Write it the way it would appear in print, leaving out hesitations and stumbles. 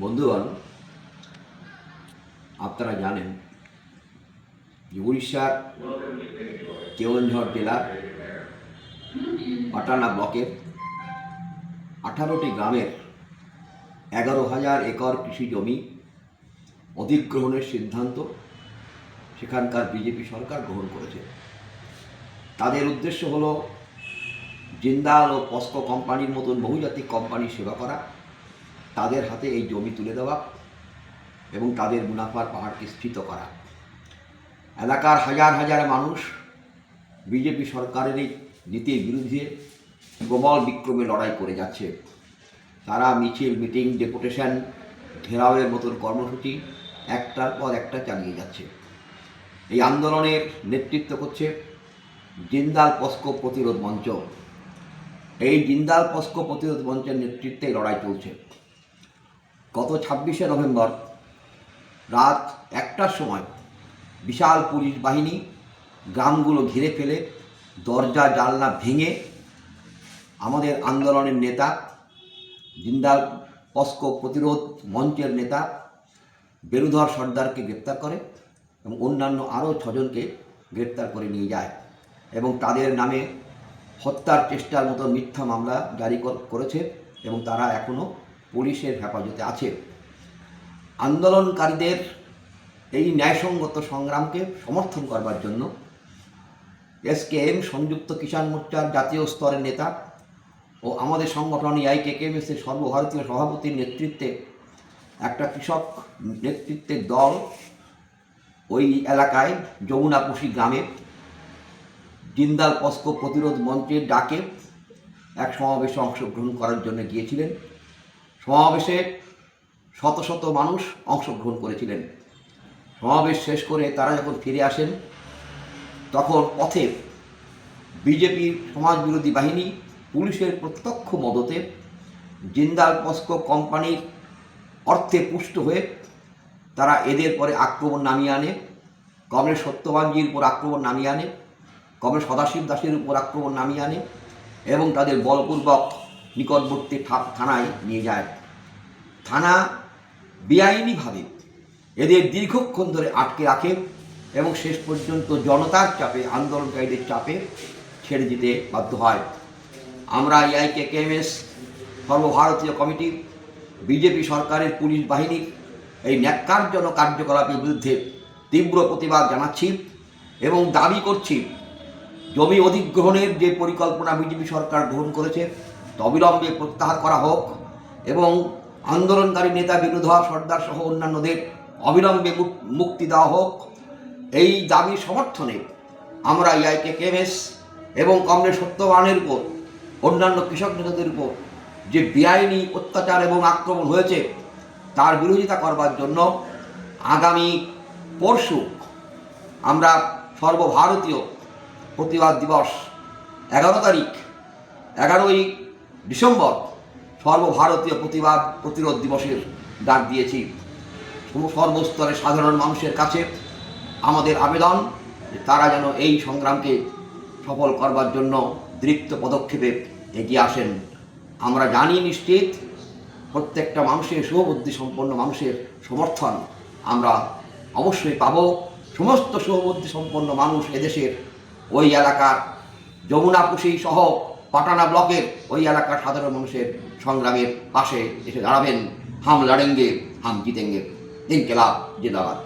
বন্ধুগণ, আপনারা জানেন যে উড়িষ্যার কেওনঝড় জেলার পাটানা ব্লকের 18টি গ্রামের 11,000 একর কৃষি জমি অধিগ্রহণের সিদ্ধান্ত সেখানকার বিজেপি সরকার গ্রহণ করেছে। তাদের উদ্দেশ্য হলো জিন্দাল ও পস্কো কোম্পানির মতন বহুজাতিক কোম্পানির সেবা করা, তাদের হাতে এই জমি তুলে দেওয়া এবং তাদের মুনাফার পাহাড়কে স্থিত করা। এলাকার হাজার হাজার মানুষ বিজেপি সরকারের এই নীতির বিরুদ্ধে প্রবল বিক্রমে লড়াই করে যাচ্ছে। তারা মিছিল, মিটিং, ডেপুটেশন, ঘেরাওয়ের মতন কর্মসূচি একটার পর একটা চালিয়ে যাচ্ছে। এই আন্দোলনের নেতৃত্ব করছে জিন্দাল পস্কো প্রতিরোধ মঞ্চ। এই জিন্দাল পস্কো প্রতিরোধ মঞ্চের নেতৃত্বে লড়াই চলছে। গত 26শে নভেম্বর রাত 1টার সময় বিশাল পুলিশ বাহিনী গ্রামগুলো ঘিরে ফেলে দরজা জানলা ভেঙে আমাদের আন্দোলনের নেতা, জিন্দাল পস্কো প্রতিরোধ মঞ্চের নেতা বেনুধর সর্দারকে গ্রেপ্তার করে এবং অন্যান্য আরও 6 জনকে গ্রেপ্তার করে নিয়ে যায় এবং তাদের নামে হত্যার চেষ্টার মতো মিথ্যা মামলা জারি করেছে এবং তারা এখনও পুলিশের হেফাজতে আছে। আন্দোলনকারীদের এই ন্যায়সঙ্গত সংগ্রামকে সমর্থন করবার জন্য SKM সংযুক্ত কিষাণ মোর্চার জাতীয় স্তরের নেতা ও আমাদের সংগঠন AIKKMSের সর্বভারতীয় সভাপতির নেতৃত্বে একটা কৃষক নেতৃত্বের দল ওই এলাকায় যমুনাকুশি গ্রামে জিন্দাল পস্কো প্রতিরোধ মঞ্চের ডাকে এক সমাবেশে অংশগ্রহণ করার জন্য গিয়েছিলেন। সমাবেশে শত শত মানুষ অংশগ্রহণ করেছিলেন। সমাবেশ শেষ করে তারা যখন ফিরে আসেন তখন পথে বিজেপির সমাজবিরোধী বাহিনী পুলিশের প্রত্যক্ষ মদতে জিন্দাল পস্কো কোম্পানির অর্থে পুষ্ট হয়ে তারা এদের পরে আক্রমণ নামিয়ে আনে। কমরেড সত্যবানজির উপর আক্রমণ নামিয়ে আনে, কমরেড সদাশিব দাসের উপর আক্রমণ নামিয়ে আনে এবং তাদের বলপূর্বক নিকটবর্তী থানায় নিয়ে যায়। থানা বেআইনিভাবে এদের দীর্ঘক্ষণ ধরে আটকে রাখে এবং শেষ পর্যন্ত জনতার চাপে, আন্দোলনকারীদের চাপে ছেড়ে দিতে বাধ্য হয়। আমরা AIKKMS সর্বভারতীয় কমিটি বিজেপি সরকারের পুলিশ বাহিনীর এই ন্যাক্কারজনক কার্যকলাপের বিরুদ্ধে তীব্র প্রতিবাদ জানাচ্ছি এবং দাবি করছি জমি অধিগ্রহণের যে পরিকল্পনা বিজেপি সরকার গ্রহণ করেছে তা অবিলম্বে প্রত্যাহার করা হোক এবং আন্দোলনকারী নেতা বেনুধর সর্দার সহ অন্যান্যদের অবিলম্বে মুক্তি দেওয়া হোক। এই দাবির সমর্থনে আমরা AIKKMS এবং কমরেড সত্যবানের উপর, অন্যান্য কৃষক নেতাদের উপর যে বেআইনি অত্যাচার এবং আক্রমণ হয়েছে তার বিরোধিতা করবার জন্য আগামী পরশু আমরা সর্বভারতীয় প্রতিবাদ দিবস 11ই ডিসেম্বর সর্বভারতীয় প্রতিরোধ দিবসের ডাক দিয়েছি। সর্বস্তরের সাধারণ মানুষের কাছে আমাদের আবেদন যে তারা যেন এই সংগ্রামকে সফল করবার জন্য দৃপ্ত পদক্ষেপে এগিয়ে আসেন। আমরা জানি নিশ্চিত প্রত্যেকটা মানুষের, শুভবুদ্ধি সম্পন্ন মানুষের সমর্থন আমরা অবশ্যই পাব। সমস্ত শুভবুদ্ধি সম্পন্ন মানুষ এদেশের ওই এলাকার যমুনাকুশি সহ পাটানা ব্লকের ওই এলাকার সাধারণ মানুষের সংগ্রামের পাশে এসে দাঁড়াবেন। হাম লড়েঙ্গে, হাম জিতেঙ্গে। ইনকিলাব জিন্দাবাদ।